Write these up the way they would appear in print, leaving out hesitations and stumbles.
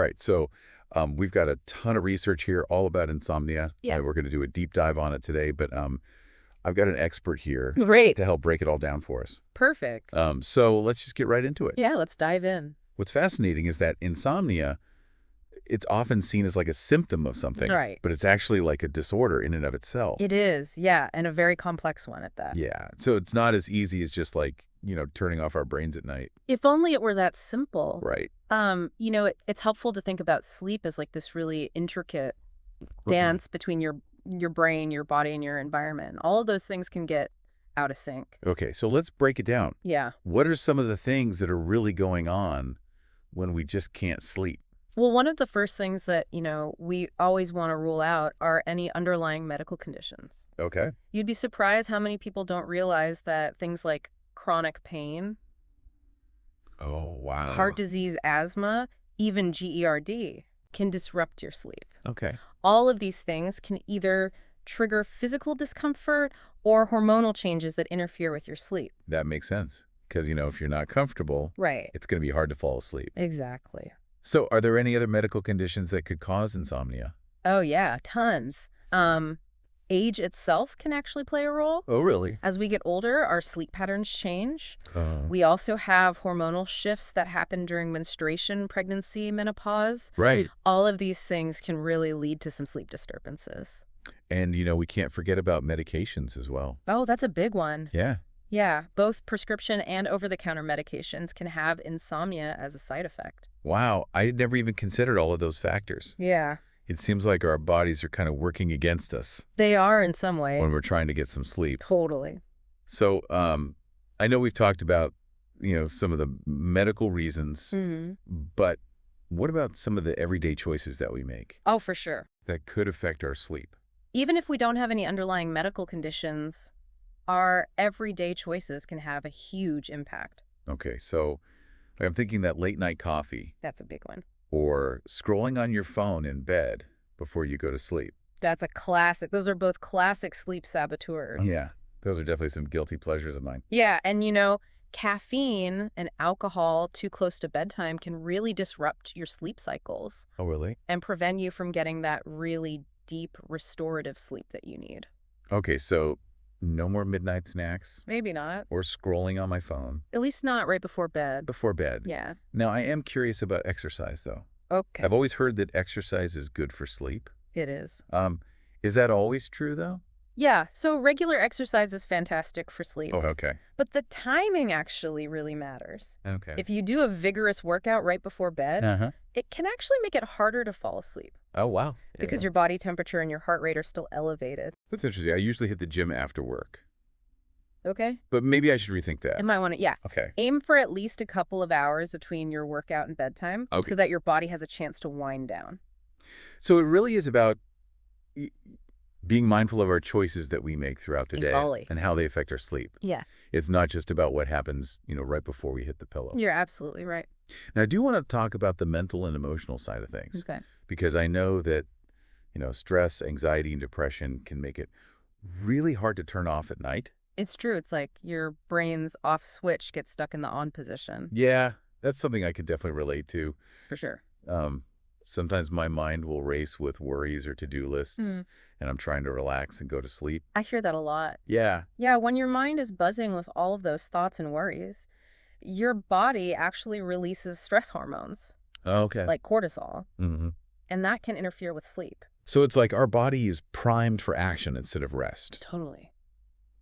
right. So we've got a ton of research here all about insomnia. Yeah. We're going to do a deep dive on it today, but I've got an expert here Great. to help break it all down for us. Perfect. So let's just get right into it. Yeah, let's dive in. What's fascinating is that insomnia, it's often seen as like a symptom of something, Right. but it's actually like a disorder in and of itself. It is, yeah, and a very complex one at that. Yeah. So it's not as easy as just like, turning off our brains at night. If only it were that simple. Right. It's helpful to think about sleep as like this really intricate dance between your brain, your body, and your environment. All of those things can get out of sync. Okay, so let's break it down. Yeah. What are some of the things that are really going on when we just can't sleep? Well, one of the first things that, we always want to rule out are any underlying medical conditions. Okay. You'd be surprised how many people don't realize that things like chronic pain, Oh, wow. heart disease, asthma, even GERD can disrupt your sleep. Okay. All of these things can either trigger physical discomfort or hormonal changes that interfere with your sleep. That makes sense. Because, if you're not comfortable, Right. it's going to be hard to fall asleep. Exactly. So are there any other medical conditions that could cause insomnia? Oh, yeah, tons. Age itself can actually play a role. Oh, really? As we get older, our sleep patterns change. Uh, We also have hormonal shifts that happen during menstruation, pregnancy, menopause. right. All of these things can really lead to some sleep disturbances. And, we can't forget about medications as well. Oh, that's a big one. Yeah. Yeah, both prescription and over-the-counter medications can have insomnia as a side effect. Wow. I had never even considered all of those factors. Yeah, It seems like our bodies are kind of working against us they are in some way. when we're trying to get some sleep. Totally. So I know we've talked about, some of the medical reasons, Hmm. but what about some of the everyday choices that we make Oh, for sure. that could affect our sleep? Even if we don't have any underlying medical conditions, our everyday choices can have a huge impact. Okay, so I'm thinking that late night coffee That's a big one. or scrolling on your phone in bed before you go to sleep. That's a classic. Those are both classic sleep saboteurs. Yeah, those are definitely some guilty pleasures of mine. Yeah, and caffeine and alcohol too close to bedtime can really disrupt your sleep cycles Oh, really? and prevent you from getting that really deep restorative sleep that you need. Okay, so no more midnight snacks Maybe not. or scrolling on my phone At least not right before bed. before bed. Yeah. Now, I am curious about exercise, though. Okay. I've always heard that exercise is good for sleep. It is. Is that always true, though? Yeah, so regular exercise is fantastic for sleep, Oh, okay. but the timing actually really matters. Okay. If you do a vigorous workout right before bed, Uh-huh. it can actually make it harder to fall asleep Oh, wow. because Yeah. your body temperature and your heart rate are still elevated. That's interesting. I usually hit the gym after work, Okay? but maybe I should rethink that. You might want to, yeah. Okay. Aim for at least a couple of hours between your workout and bedtime Okay. so that your body has a chance to wind down. So it really is about y- being mindful of our choices that we make throughout the day Exactly. and how they affect our sleep. Yeah, It's not just about what happens, right before we hit the pillow. you're absolutely right. Now, I do want to talk about the mental and emotional side of things Okay. because I know that, stress, anxiety, and depression can make it really hard to turn off at night. It's true. It's like your brain's off switch gets stuck in the on position. Yeah, that's something I could definitely relate to. For sure. Sometimes my mind will race with worries or to-do lists, Mm. and I'm trying to relax and go to sleep. I hear that a lot. Yeah. Yeah, when your mind is buzzing with all of those thoughts and worries, your body actually releases stress hormones Oh, okay. like cortisol, hmm and that can interfere with sleep. So it's like our body is primed for action instead of rest. Totally.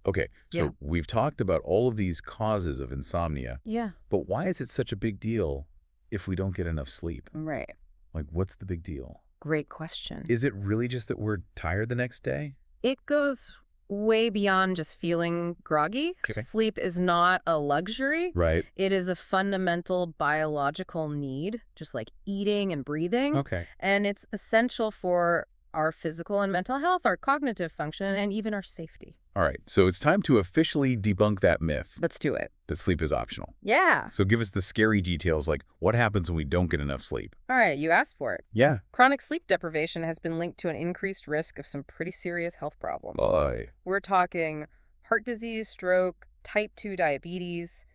Okay, so Yeah. we've talked about all of these causes of insomnia, Yeah. but why is it such a big deal if we don't get enough sleep? Right. Like, what's the big deal? Great question. Is it really just that we're tired the next day? It goes way beyond just feeling groggy. Okay. Sleep is not a luxury. Right. It is a fundamental biological need, just like eating and breathing. Okay. And it's essential for our physical and mental health, our cognitive function, and even our safety. All right, so it's time to officially debunk that myth Let's do it. that sleep is optional. Yeah. So give us the scary details, like what happens when we don't get enough sleep? All right, you asked for it. Yeah. Chronic sleep deprivation has been linked to an increased risk of some pretty serious health problems. Boy. We're talking heart disease, stroke, type 2 diabetes,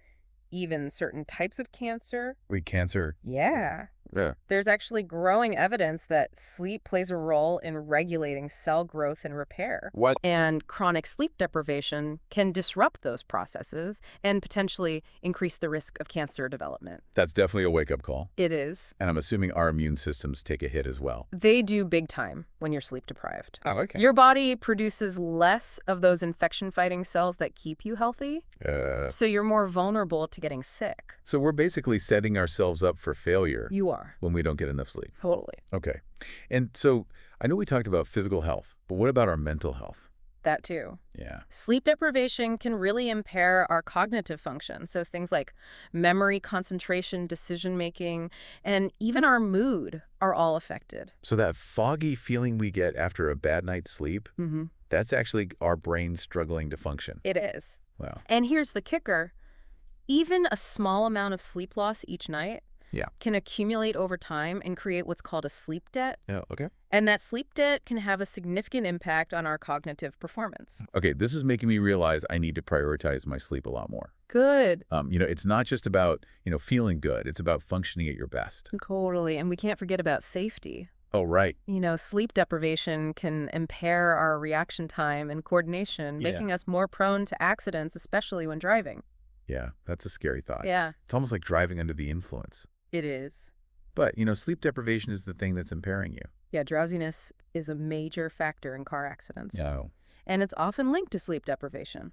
even certain types of cancer. Wait, cancer? Yeah, Yeah. There's actually growing evidence that sleep plays a role in regulating cell growth and repair. What? And chronic sleep deprivation can disrupt those processes and potentially increase the risk of cancer development. That's definitely a wake-up call. It is. And I'm assuming our immune systems take a hit as well. They do big time when you're sleep deprived. Oh, okay. Your body produces less of those infection-fighting cells that keep you healthy, so you're more vulnerable to getting sick. So we're basically setting ourselves up for failure You are. when we don't get enough sleep. Totally. Okay. And so I know we talked about physical health, but what about our mental health? That too. Yeah. Sleep deprivation can really impair our cognitive function. So things like memory, concentration, decision-making, and even our mood are all affected. So that foggy feeling we get after a bad night's sleep, that's actually our brain struggling to function. It is. Wow. And here's the kicker. Even a small amount of sleep loss each night can accumulate over time and create what's called a sleep debt. Yeah, okay. And that sleep debt can have a significant impact on our cognitive performance. Okay, this is making me realize I need to prioritize my sleep a lot more. Good. It's not just about, feeling good. It's about functioning at your best. Totally. And we can't forget about safety. Oh, right. Sleep deprivation can impair our reaction time and coordination, making us more prone to accidents, especially when driving. Yeah, that's a scary thought. Yeah, It's almost like driving under the influence. it is. But, sleep deprivation is the thing that's impairing you. Yeah, drowsiness is a major factor in car accidents. No. And it's often linked to sleep deprivation.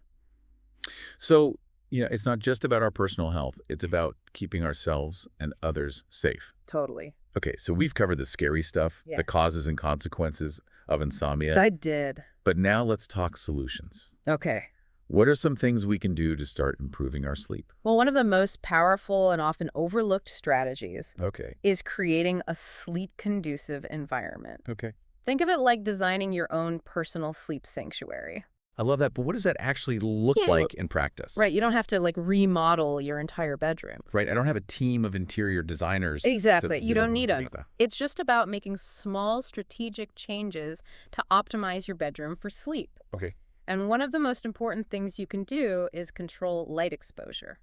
So, it's not just about our personal health. It's about keeping ourselves and others safe. Totally. Okay, so we've covered the scary stuff, Yeah. the causes and consequences of insomnia. I did. But now let's talk solutions. Okay. What are some things we can do to start improving our sleep? Well, one of the most powerful and often overlooked strategies Okay. is creating a sleep-conducive environment. Okay. Think of it like designing your own personal sleep sanctuary. I love that, but what does that actually look like in practice? Right, you don't have to remodel your entire bedroom. Right, I don't have a team of interior designers. Exactly, to you don't need them. them. It's just about making small strategic changes to optimize your bedroom for sleep. Okay. And one of the most important things you can do is control light exposure.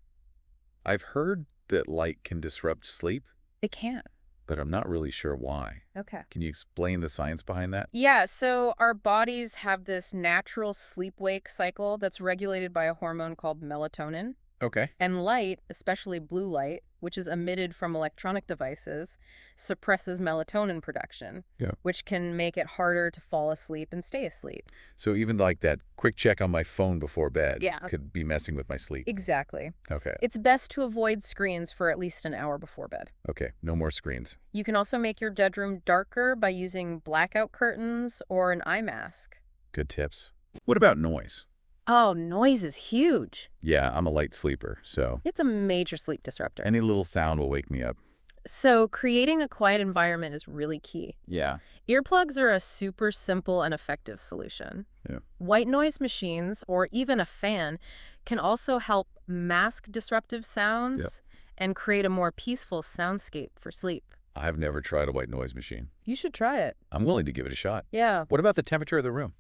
I've heard that light can disrupt sleep, It can. but I'm not really sure why. Okay. Can you explain the science behind that? Yeah, so our bodies have this natural sleep-wake cycle that's regulated by a hormone called melatonin. Okay. And light, especially blue light, which is emitted from electronic devices, suppresses melatonin production, which can make it harder to fall asleep and stay asleep. So even like that quick check on my phone before bed Yeah. could be messing with my sleep. Exactly. Okay. It's best to avoid screens for at least an hour before bed. Okay. No more screens. You can also make your bedroom darker by using blackout curtains or an eye mask. Good tips. What about noise? Oh, noise is huge. Yeah, I'm a light sleeper, so It's a major sleep disruptor. any little sound will wake me up. So creating a quiet environment is really key. Yeah. Earplugs are a super simple and effective solution. Yeah. White noise machines or even a fan can also help mask disruptive sounds and create a more peaceful soundscape for sleep. I've never tried a white noise machine. You should try it. I'm willing to give it a shot. Yeah. What about the temperature of the room?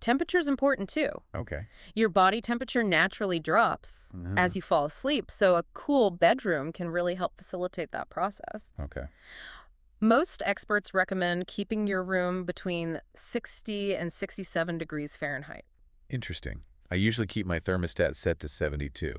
Temperature is important too. Okay. Your body temperature naturally drops as you fall asleep, so a cool bedroom can really help facilitate that process. Okay. Most experts recommend keeping your room between 60 and 67 degrees Fahrenheit. Interesting. I usually keep my thermostat set to 72.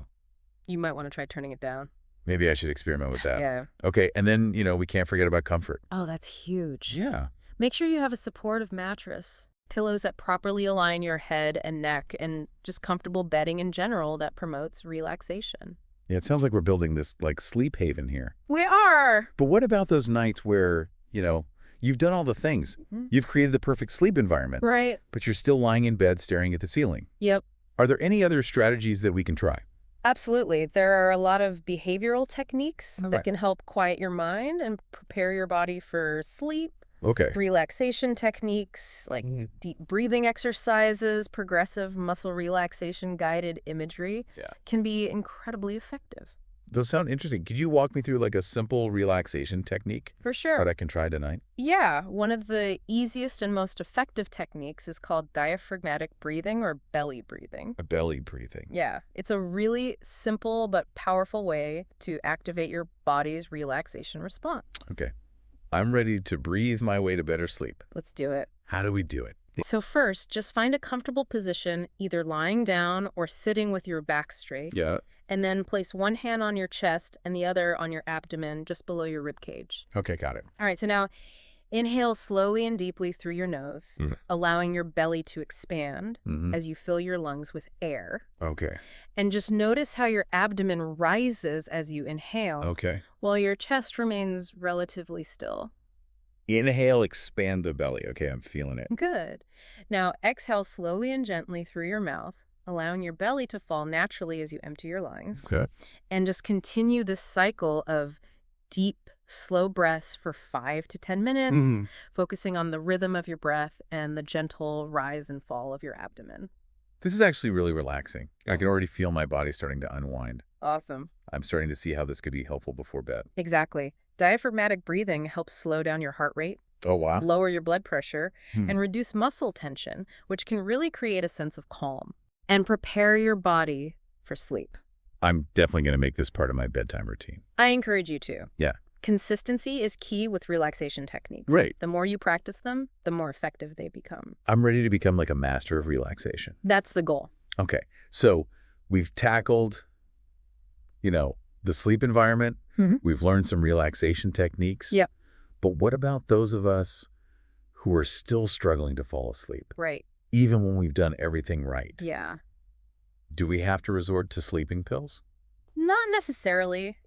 You might want to try turning it down. Maybe I should experiment with that. Yeah. Okay, and then, we can't forget about comfort. Oh, that's huge. Yeah. Make sure you have a supportive mattress, pillows that properly align your head and neck, and just comfortable bedding in general that promotes relaxation. Yeah, it sounds like we're building this, sleep haven here. We are! But what about those nights where, you've done all the things. You've created the perfect sleep environment. Right. But you're still lying in bed staring at the ceiling. Yep. Are there any other strategies that we can try? Absolutely. There are a lot of behavioral techniques All that right. can help quiet your mind and prepare your body for sleep. Okay. Relaxation techniques like deep breathing exercises, progressive muscle relaxation guided imagery can be incredibly effective. Those sound interesting. Could you walk me through a simple relaxation technique For sure. that I can try tonight? Yeah, one of the easiest and most effective techniques is called diaphragmatic breathing or belly breathing. A belly breathing. Yeah, it's a really simple but powerful way to activate your body's relaxation response. Okay. I'm ready to breathe my way to better sleep. Let's do it. How do we do it? So first, just find a comfortable position, either lying down or sitting with your back straight, Yeah. and then place one hand on your chest and the other on your abdomen just below your rib cage. Okay, got it. All right, so now inhale slowly and deeply through your nose, allowing your belly to expand as you fill your lungs with air. Okay. And just notice how your abdomen rises as you inhale, Okay. while your chest remains relatively still. Inhale, expand the belly. Okay, I'm feeling it. Good. Now exhale slowly and gently through your mouth, allowing your belly to fall naturally as you empty your lungs. Okay. And just continue this cycle of deep, slow breaths for 5 to 10 minutes, focusing on the rhythm of your breath and the gentle rise and fall of your abdomen. This is actually really relaxing. I can already feel my body starting to unwind. Awesome. I'm starting to see how this could be helpful before bed. Exactly. Diaphragmatic breathing helps slow down your heart rate, Oh, wow. lower your blood pressure, and reduce muscle tension, which can really create a sense of calm and prepare your body for sleep. I'm definitely going to make this part of my bedtime routine. I encourage you to. Yeah. Consistency is key with relaxation techniques. Right. The more you practice them, the more effective they become. I'm ready to become like a master of relaxation. That's the goal. Okay. So we've tackled, the sleep environment. We've learned some relaxation techniques. Yep. But what about those of us who are still struggling to fall asleep, Right. even when we've done everything right? Yeah. Do we have to resort to sleeping pills? Not necessarily.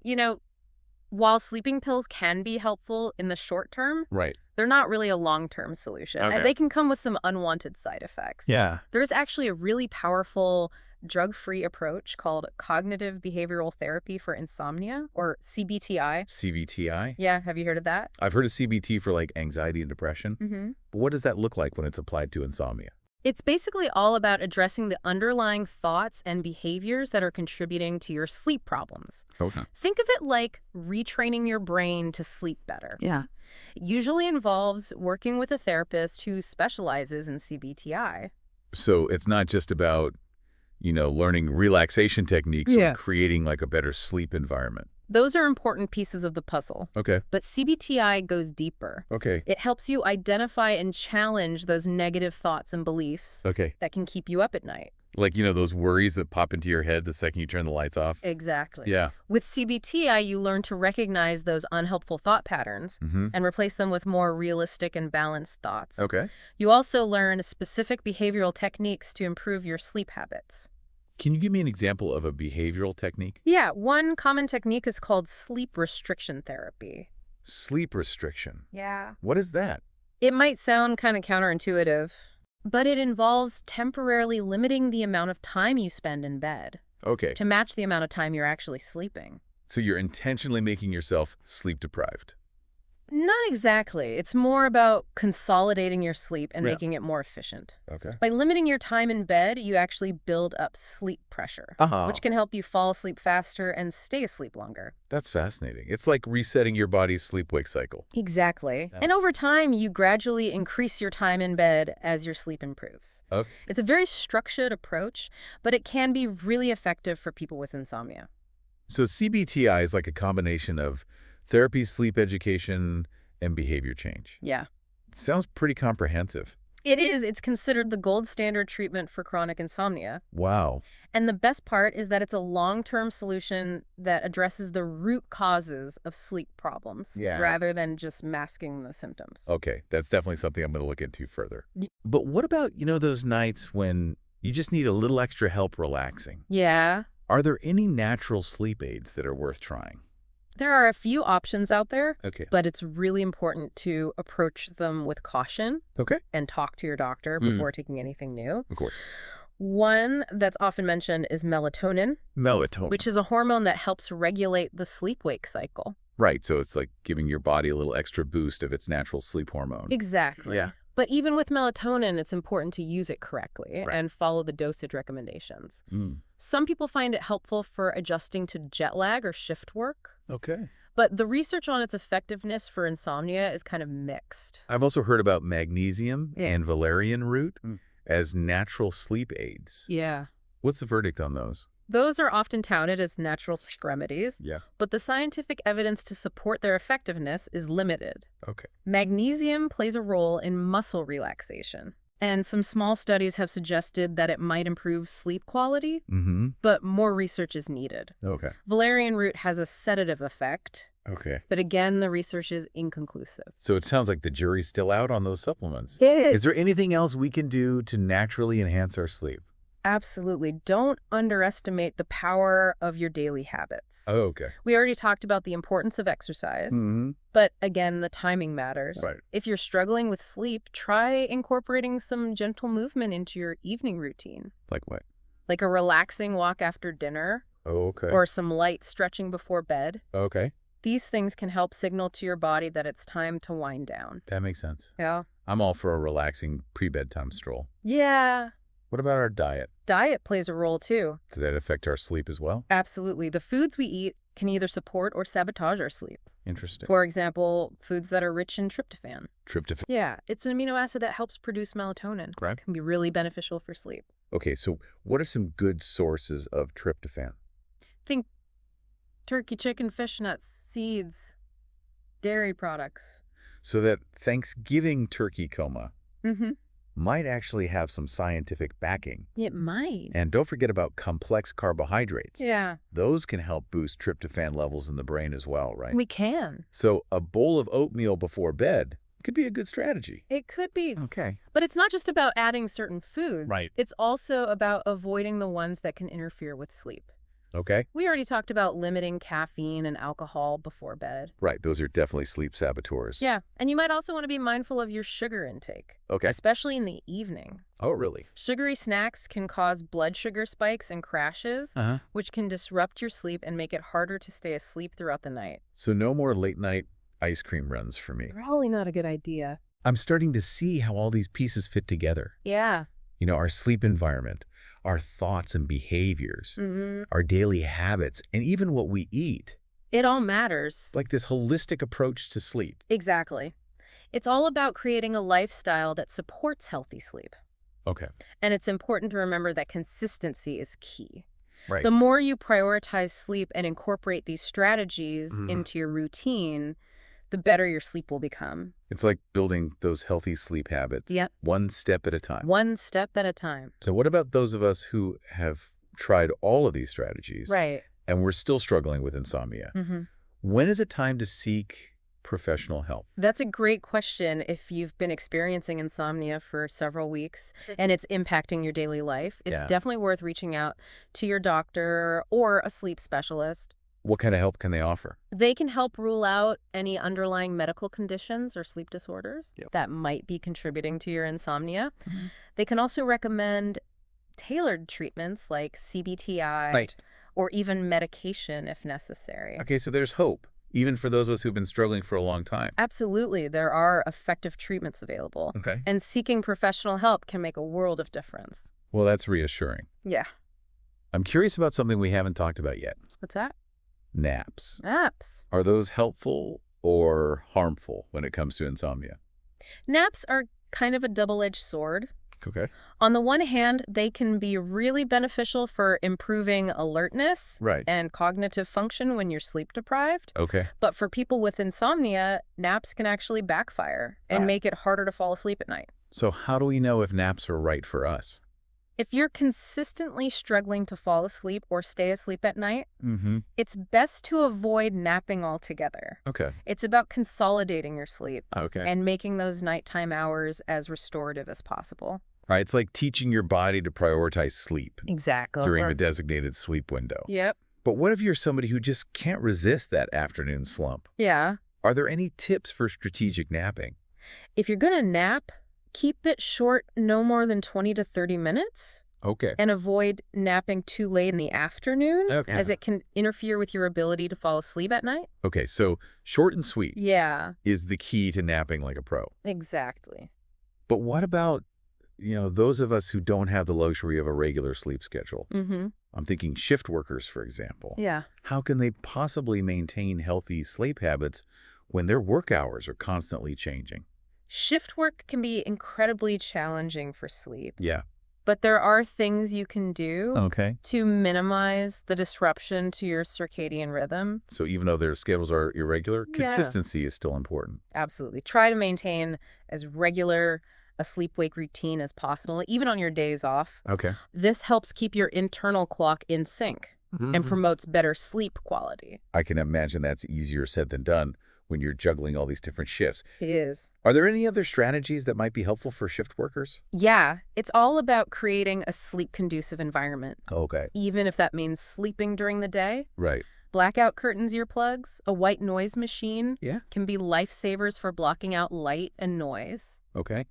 While sleeping pills can be helpful in the short term, Right. they're not really a long-term solution. Okay. They can come with some unwanted side effects. Yeah. There's actually a really powerful drug-free approach called cognitive behavioral therapy for insomnia, or CBTI. CBTI? Yeah, have you heard of that? I've heard of CBT for like anxiety and depression. But what does that look like when it's applied to insomnia? It's basically all about addressing the underlying thoughts and behaviors that are contributing to your sleep problems. Okay. Think of it like retraining your brain to sleep better. Yeah. It usually involves working with a therapist who specializes in CBTI. So it's not just about, learning relaxation techniques Yeah. or creating like a better sleep environment. Those are important pieces of the puzzle. Okay. But CBTI goes deeper. Okay. It helps you identify and challenge those negative thoughts and beliefs Okay. that can keep you up at night. Like, those worries that pop into your head the second you turn the lights off? Exactly. Yeah. With CBTI, you learn to recognize those unhelpful thought patterns and replace them with more realistic and balanced thoughts. Okay. You also learn specific behavioral techniques to improve your sleep habits. Can you give me an example of a behavioral technique? Yeah, one common technique is called sleep restriction therapy. Sleep restriction. Yeah. What is that? It might sound kind of counterintuitive, but it involves temporarily limiting the amount of time you spend in bed Okay. to match the amount of time you're actually sleeping. So you're intentionally making yourself sleep deprived. Not exactly. It's more about consolidating your sleep and Yeah. making it more efficient. Okay. By limiting your time in bed, you actually build up sleep pressure, Uh-huh. which can help you fall asleep faster and stay asleep longer. That's fascinating. It's like resetting your body's sleep-wake cycle. Exactly. Yeah. And over time, you gradually increase your time in bed as your sleep improves. Okay. It's a very structured approach, but it can be really effective for people with insomnia. So CBTI is like a combination of therapy, sleep education, and behavior change. Yeah. Sounds pretty comprehensive. It is. It's considered the gold standard treatment for chronic insomnia. Wow. And the best part is that it's a long-term solution that addresses the root causes of sleep problems Yeah. rather than just masking the symptoms. Okay, that's definitely something I'm going to look into further. Y- But what about, those nights when you just need a little extra help relaxing? Yeah. Are there any natural sleep aids that are worth trying? There are a few options out there, Okay. but it's really important to approach them with caution Okay. and talk to your doctor before taking anything new. Of course. One that's often mentioned is melatonin, Melatonin. which is a hormone that helps regulate the sleep-wake cycle. Right, so it's like giving your body a little extra boost of its natural sleep hormone. Exactly. Yeah. But even with melatonin, it's important to use it correctly Right. and follow the dosage recommendations. Mm. Some people find it helpful for adjusting to jet lag or shift work, Okay. but the research on its effectiveness for insomnia is kind of mixed. I've also heard about magnesium Yeah. and valerian root Mm. as natural sleep aids. Yeah. What's the verdict on those? Those are often touted as natural remedies, Yeah. but the scientific evidence to support their effectiveness is limited. Okay. Magnesium plays a role in muscle relaxation, and some small studies have suggested that it might improve sleep quality, Mm-hmm. but more research is needed. Okay. Valerian root has a sedative effect, Okay. but again, the research is inconclusive. So it sounds like the jury's still out on those supplements. It Is there anything else we can do to naturally enhance our sleep? Absolutely. Don't underestimate the power of your daily habits. Oh, okay. We already talked about the importance of exercise, Mm-hmm. but again, the timing matters. Right. If you're struggling with sleep, try incorporating some gentle movement into your evening routine, Like what? like a relaxing walk after dinner Oh, okay. or some light stretching before bed. Okay. These things can help signal to your body that it's time to wind down. That makes sense. Yeah. I'm all for a relaxing pre-bedtime stroll. Yeah. What about our diet? Diet plays a role too. Does that affect our sleep as well? Absolutely. The foods we eat can either support or sabotage our sleep. Interesting. For example, foods that are rich in tryptophan. Tryptophan. Yeah, it's an amino acid that helps produce melatonin. Right. Can be really beneficial for sleep. Okay, so what are some good sources of tryptophan? Think turkey, chicken, fish nuts, seeds, dairy products. So that Thanksgiving turkey coma Mm-hmm. might actually have some scientific backing. It might. And don't forget about complex carbohydrates. Yeah, Those can help boost tryptophan levels in the brain as well, right? we can. So a bowl of oatmeal before bed could be a good strategy. It could be. Okay. But it's not just about adding certain foods. Right. It's also about avoiding the ones that can interfere with sleep. Okay. We already talked about limiting caffeine and alcohol before bed. Right. Those are definitely sleep saboteurs. Yeah, and you might also want to be mindful of your sugar intake, Okay. especially in the evening. Oh, really? Sugary snacks can cause blood sugar spikes and crashes, Uh-huh. which can disrupt your sleep and make it harder to stay asleep throughout the night. So no more late night ice cream runs for me. Probably not a good idea. I'm starting to see how all these pieces fit together. Yeah. You know, our sleep environment, our thoughts and behaviors, Mm-hmm. our daily habits, and even what we eat. It all matters. Like this holistic approach to sleep. Exactly. It's all about creating a lifestyle that supports healthy sleep. Okay. And it's important to remember that consistency is key. Right. The more you prioritize sleep and incorporate these strategies Mhm. into your routine, the better your sleep will become. It's like building those healthy sleep habits. Yep. One step at a time. One step at a time. So what about those of us who have tried all of these strategies Right. and we're still struggling with insomnia? Mm-hmm. When is it time to seek professional help? That's a great question. If you've been experiencing insomnia for several weeks and it's impacting your daily life, it's Yeah. definitely worth reaching out to your doctor or a sleep specialist. What kind of help can they offer? They can help rule out any underlying medical conditions or sleep disorders Yep. that might be contributing to your insomnia. Mhm. They can also recommend tailored treatments like CBTI or even medication if necessary. Okay, so there's hope, even for those of us who've been struggling for a long time. Absolutely, there are effective treatments available. Okay. And seeking professional help can make a world of difference. Well, that's reassuring. Yeah. I'm curious about something we haven't talked about yet. What's that? Naps. Naps. Are those helpful or harmful when it comes to insomnia? Naps are kind of a double-edged sword. Okay. On the one hand, they can be really beneficial for improving alertness Right. and cognitive function when you're sleep deprived. Okay. But for people with insomnia, naps can actually backfire and Ah. make it harder to fall asleep at night. So how do we know if naps are right for us? If you're consistently struggling to fall asleep or stay asleep at night, Mm-hmm. it's best to avoid napping altogether. Okay. It's about consolidating your sleep Okay. and making those nighttime hours as restorative as possible. All right. It's like teaching your body to prioritize sleep Exactly. during the designated sleep window. Yep. But what if you're somebody who just can't resist that afternoon slump? Yeah. Are there any tips for strategic napping? If you're going to nap, keep it short, no more than 20 to 30 minutes, Okay. and avoid napping too late in the afternoon, Okay. as it can interfere with your ability to fall asleep at night. Okay. So short and sweet Yeah, is the key to napping like a pro. exactly. But what about, those of us who don't have the luxury of a regular sleep schedule? Mm-hmm. I'm thinking shift workers, for example. Yeah. How can they possibly maintain healthy sleep habits when their work hours are constantly changing? Shift work can be incredibly challenging for sleep. Yeah. but there are things you can do Okay. to minimize the disruption to your circadian rhythm. So even though their schedules are irregular, Yeah. consistency is still important. Absolutely. Try to maintain as regular a sleep-wake routine as possible, even on your days off. Okay. This helps keep your internal clock in sync and promotes better sleep quality. I can imagine that's easier said than done when you're juggling all these different shifts. It is. Are there any other strategies that might be helpful for shift workers? Yeah, it's all about creating a sleep-conducive environment, Okay. even if that means sleeping during the day. Right. Blackout curtains, earplugs, a white noise machine Yeah. can be lifesavers for blocking out light and noise. Okay.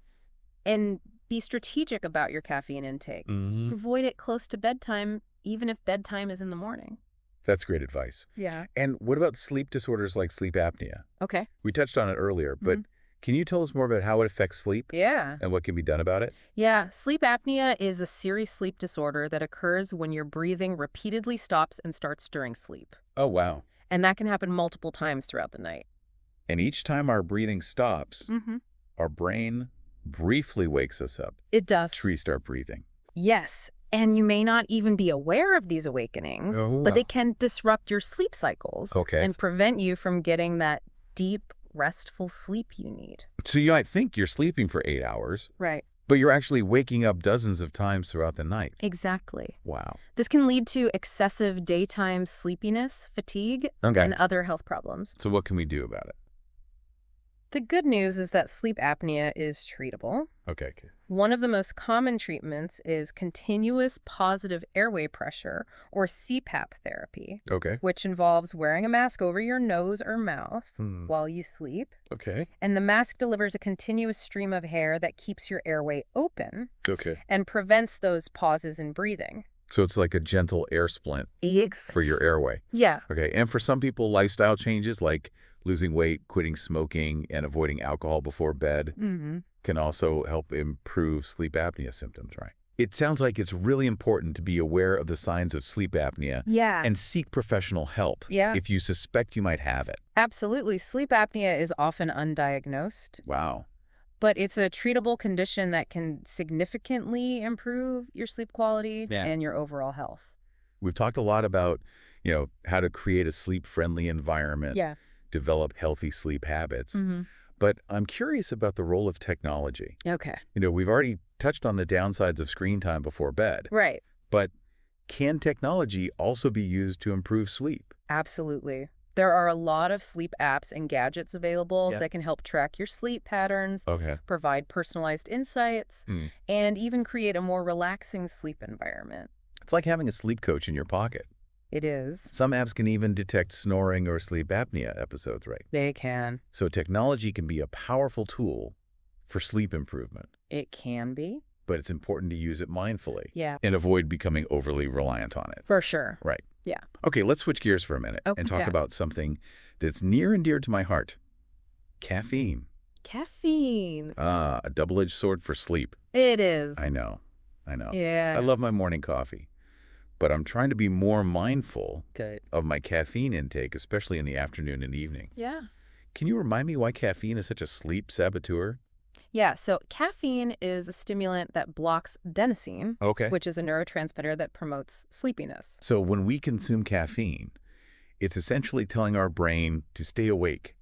And be strategic about your caffeine intake. Avoid it close to bedtime, even if bedtime is in the morning. That's great advice. Yeah. And what about sleep disorders like sleep apnea? Okay. We touched on it earlier, but can you tell us more about how it affects sleep Yeah. and what can be done about it? Yeah. Sleep apnea is a serious sleep disorder that occurs when your breathing repeatedly stops and starts during sleep. Oh, wow. And that can happen multiple times throughout the night. And each time our breathing stops, our brain briefly wakes us up It does. to restart breathing. Yes. And you may not even be aware of these awakenings, but they can disrupt your sleep cycles and prevent you from getting that deep, restful sleep you need. So you might think you're sleeping for 8 hours, Right. but you're actually waking up dozens of times throughout the night. Exactly. Wow. This can lead to excessive daytime sleepiness, fatigue, and other health problems. So what can we do about it? The good news is that sleep apnea is treatable. Okay. One of the most common treatments is continuous positive airway pressure, or CPAP therapy, Okay. which involves wearing a mask over your nose or mouth while you sleep. Okay. And the mask delivers a continuous stream of air that keeps your airway open Okay. and prevents those pauses in breathing. So it's like a gentle air splint for your airway. Yeah. Okay. And for some people, lifestyle changes like losing weight, quitting smoking, and avoiding alcohol before bed can also help improve sleep apnea symptoms, right? It sounds like it's really important to be aware of the signs of sleep apnea and seek professional help if you suspect you might have it. Absolutely. Sleep apnea is often undiagnosed. Wow. But it's a treatable condition that can significantly improve your sleep quality and your overall health. We've talked a lot about, how to create a sleep-friendly environment, develop healthy sleep habits. But I'm curious about the role of technology. Okay. We've already touched on the downsides of screen time before bed. Right. But can technology also be used to improve sleep? Absolutely. There are a lot of sleep apps and gadgets available that can help track your sleep patterns, provide personalized insights, and even create a more relaxing sleep environment. It's like having a sleep coach in your pocket. It is. Some apps can even detect snoring or sleep apnea episodes, right? They can. So technology can be a powerful tool for sleep improvement. It can be. But it's important to use it mindfully. Yeah. And avoid becoming overly reliant on it. For sure. Right. Yeah. Okay, let's switch gears for a minute and talk about something that's near and dear to my heart. Caffeine. Caffeine. A double-edged sword for sleep. It is. I know. Yeah. I love my morning coffee. But I'm trying to be more mindful Good. of my caffeine intake, especially in the afternoon and evening. Yeah. Can you remind me why caffeine is such a sleep saboteur? Yeah, so caffeine is a stimulant that blocks adenosine, which is a neurotransmitter that promotes sleepiness. So when we consume caffeine, it's essentially telling our brain to stay awake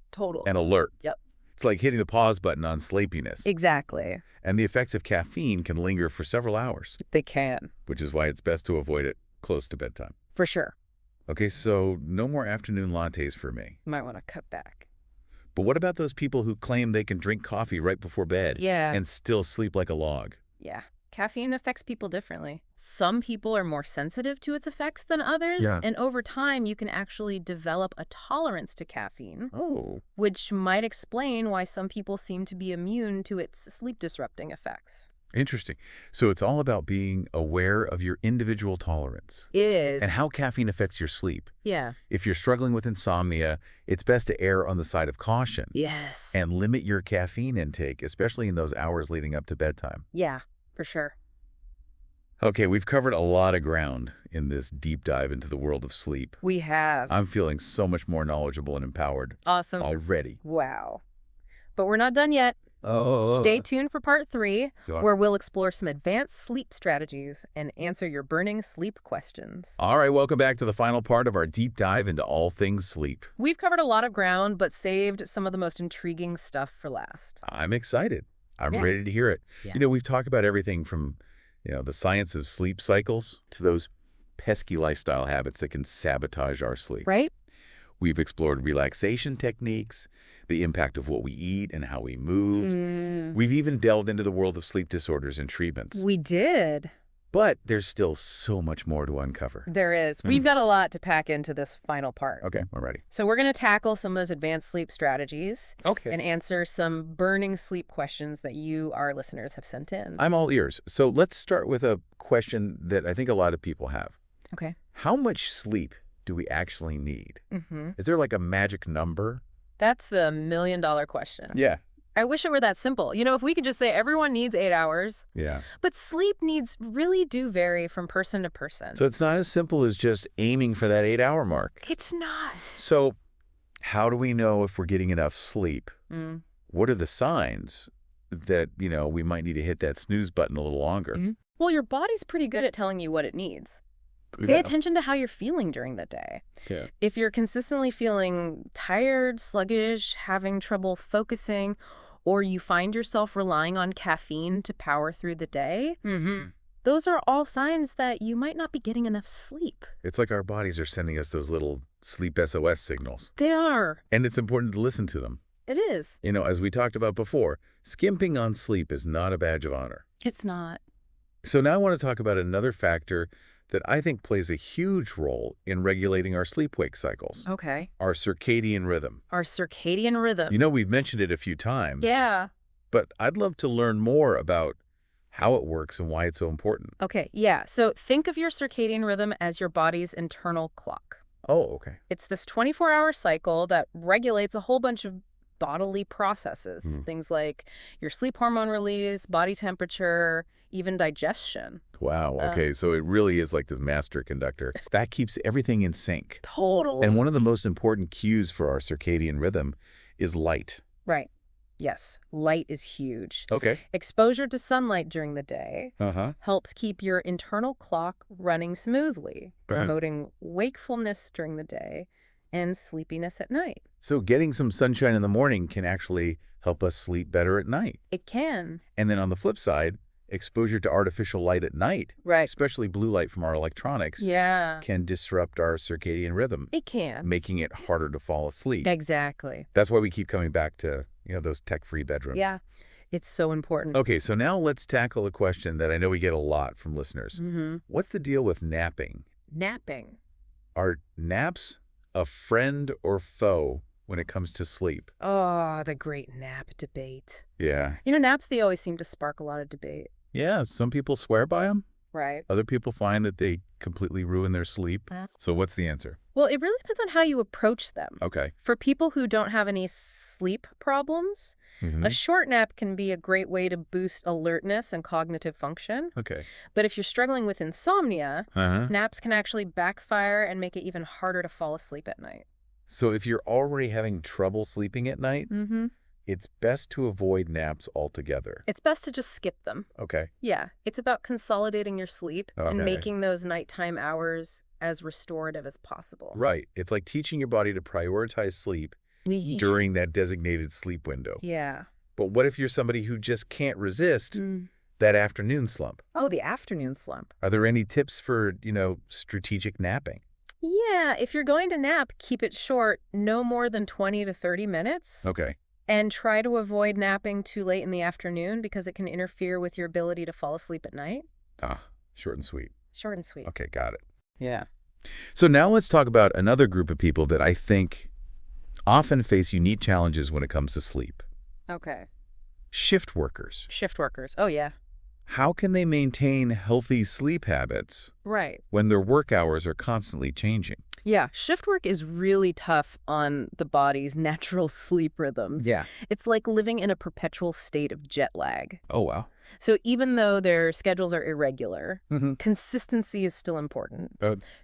and alert. Yep. It's like hitting the pause button on sleepiness. Exactly. And the effects of caffeine can linger for several hours. They can. Which is why it's best to avoid it close to bedtime. For sure. Okay, so no more afternoon lattes for me. You might want to cut back. But what about those people who claim they can drink coffee right before bed and still sleep like a log? Yeah. Caffeine affects people differently. Some people are more sensitive to its effects than others, and over time you can actually develop a tolerance to caffeine, which might explain why some people seem to be immune to its sleep-disrupting effects. Interesting. So it's all about being aware of your individual tolerance. It is. And how caffeine affects your sleep. Yeah. If you're struggling with insomnia, it's best to err on the side of caution. Yes. And limit your caffeine intake, especially in those hours leading up to bedtime. Yeah, for sure. Okay, we've covered a lot of ground in this deep dive into the world of sleep. We have. I'm feeling so much more knowledgeable and empowered. Awesome. Already. Wow. But we're not done yet. Stay tuned for part 3, where we'll explore some advanced sleep strategies and answer your burning sleep questions. All right, welcome back to the final part of our deep dive into all things sleep. We've covered a lot of ground, but saved some of the most intriguing stuff for last. I'm excited. I'm ready to hear it. Yeah. We've talked about everything from, the science of sleep cycles to those pesky lifestyle habits that can sabotage our sleep. Right? We've explored relaxation techniques, the impact of what we eat and how we move. We've even delved into the world of sleep disorders and treatments. We did. But there's still so much more to uncover. There is. We've got a lot to pack into this final part. Okay, we're ready. So we're going to tackle some of those advanced sleep strategies. Okay. And answer some burning sleep questions that you, our listeners, have sent in. I'm all ears. So let's start with a question that I think a lot of people have. Okay. How much sleep do we actually need? Is there like a magic number? That's the million-dollar question. Yeah. I wish it were that simple. If we could just say everyone needs 8 hours. Yeah. But sleep needs really do vary from person to person. So it's not as simple as just aiming for that 8-hour mark. It's not. So how do we know if we're getting enough sleep? What are the signs that, we might need to hit that snooze button a little longer? Well, your body's pretty good at telling you what it needs. Pay attention to how you're feeling during the day. Yeah. If you're consistently feeling tired, sluggish, having trouble focusing, or you find yourself relying on caffeine to power through the day, those are all signs that you might not be getting enough sleep. It's like our bodies are sending us those little sleep SOS signals. They are. And it's important to listen to them. It is. As we talked about before, skimping on sleep is not a badge of honor. It's not. So now I want to talk about another factor that I think plays a huge role in regulating our sleep-wake cycles. Okay. Our circadian rhythm. Our circadian rhythm. We've mentioned it a few times. Yeah. But I'd love to learn more about how it works and why it's so important. Okay, yeah. So think of your circadian rhythm as your body's internal clock. Oh, okay. It's this 24-hour cycle that regulates a whole bunch of bodily processes. Things like your sleep hormone release, body temperature, even digestion. Wow. Okay. So it really is like this master conductor that keeps everything in sync. Totally. And one of the most important cues for our circadian rhythm is light. Right. Yes. Light is huge. Okay. Exposure to sunlight during the day helps keep your internal clock running smoothly, promoting wakefulness during the day and sleepiness at night. So getting some sunshine in the morning can actually help us sleep better at night. It can. And then on the flip side, exposure to artificial light at night, especially blue light from our electronics, can disrupt our circadian rhythm. It can. Making it harder to fall asleep. Exactly. That's why we keep coming back to, those tech-free bedrooms. Yeah. It's so important. Okay, so now let's tackle a question that I know we get a lot from listeners. What's the deal with napping? Napping. Are naps a friend or foe when it comes to sleep? Oh, the great nap debate. Yeah. Naps, they always seem to spark a lot of debate. Yeah, some people swear by them. Right. Other people find that they completely ruin their sleep. So what's the answer? Well, it really depends on how you approach them. Okay. For people who don't have any sleep problems, a short nap can be a great way to boost alertness and cognitive function. Okay. But if you're struggling with insomnia, naps can actually backfire and make it even harder to fall asleep at night. So if you're already having trouble sleeping at night, it's best to avoid naps altogether. It's best to just skip them. Okay. Yeah. It's about consolidating your sleep and making those nighttime hours as restorative as possible. Right. It's like teaching your body to prioritize sleep during that designated sleep window. Yeah. But what if you're somebody who just can't resist that afternoon slump? Oh, the afternoon slump. Are there any tips for, strategic napping? Yeah. If you're going to nap, keep it short, no more than 20 to 30 minutes. Okay. And try to avoid napping too late in the afternoon because it can interfere with your ability to fall asleep at night. Short and sweet. Short and sweet. Okay, got it. Yeah. So now let's talk about another group of people that I think often face unique challenges when it comes to sleep. Okay. Shift workers. Shift workers. Oh, yeah. How can they maintain healthy sleep habits when their work hours are constantly changing? Yeah, shift work is really tough on the body's natural sleep rhythms. Yeah. It's like living in a perpetual state of jet lag. Oh, wow. So even though their schedules are irregular, Mm-hmm. consistency is still important.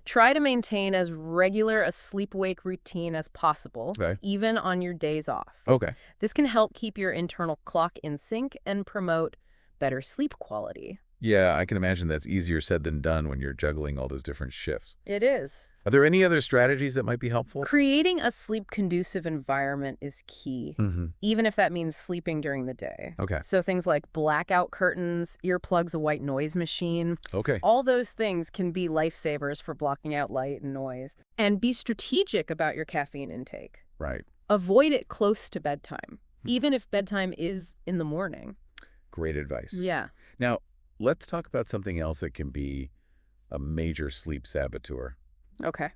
Try to maintain as regular a sleep-wake routine as possible, Okay. even on your days off. Okay. This can help keep your internal clock in sync and promote better sleep quality. Yeah, I can imagine that's easier said than done when you're juggling all those different shifts. It is. Are there any other strategies that might be helpful? Creating a sleep-conducive environment is key, even if that means sleeping during the day. Okay. So things like blackout curtains, earplugs, a white noise machine, Okay. all those things can be lifesavers for blocking out light and noise. And be strategic about your caffeine intake. Right. Avoid it close to bedtime, even if bedtime is in the morning. Great advice. Yeah. Now, let's talk about something else that can be a major sleep saboteur. Okay.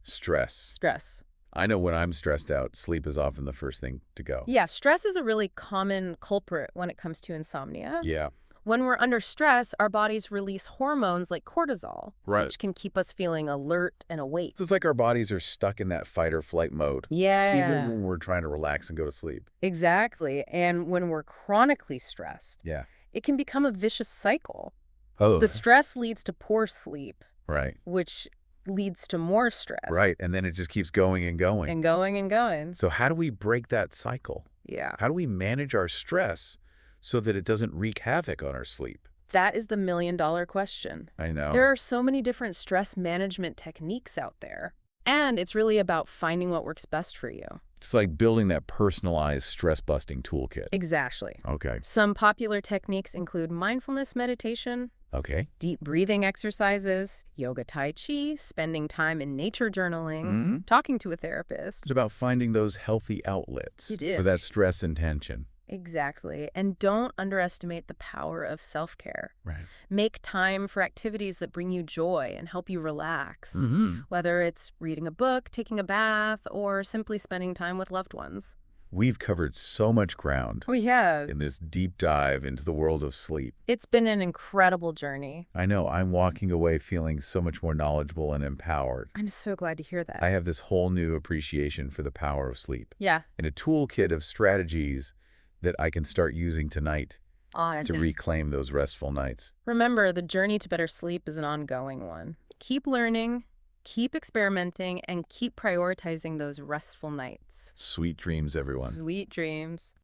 Stress. Stress. I know when I'm stressed out, sleep is often the first thing to go. Yeah, stress is a really common culprit when it comes to insomnia. Yeah. When we're under stress, our bodies release hormones like cortisol, Right. which can keep us feeling alert and awake. So it's like our bodies are stuck in that fight or flight mode. Yeah. Even when we're trying to relax and go to sleep. Exactly. And when we're chronically stressed, Yeah. it can become a vicious cycle. Oh. The stress leads to poor sleep, Right. which leads to more stress. Right. And then it just keeps going and going. And going and going. So how do we break that cycle? Yeah. How do we manage our stress so that it doesn't wreak havoc on our sleep? That is the million-dollar question. I know. There are so many different stress management techniques out there. And it's really about finding what works best for you. It's like building that personalized stress-busting toolkit. Exactly. Okay. Some popular techniques include mindfulness meditation, Okay. deep breathing exercises, yoga tai chi, spending time in nature journaling, talking to a therapist. It's about finding those healthy outlets It is. for that stress and tension. Exactly. And don't underestimate the power of self-care. Right. Make time for activities that bring you joy and help you relax, whether it's reading a book, taking a bath, or simply spending time with loved ones. We've covered so much ground We have. in this deep dive into the world of sleep. It's been an incredible journey. I know I'm walking away feeling so much more knowledgeable and empowered. I'm so glad to hear that. I have this whole new appreciation for the power of sleep Yeah. and a toolkit of strategies that I can start using tonight to reclaim those restful nights. Remember, the journey to better sleep is an ongoing one. Keep learning, keep experimenting, and keep prioritizing those restful nights. Sweet dreams, everyone. Sweet dreams.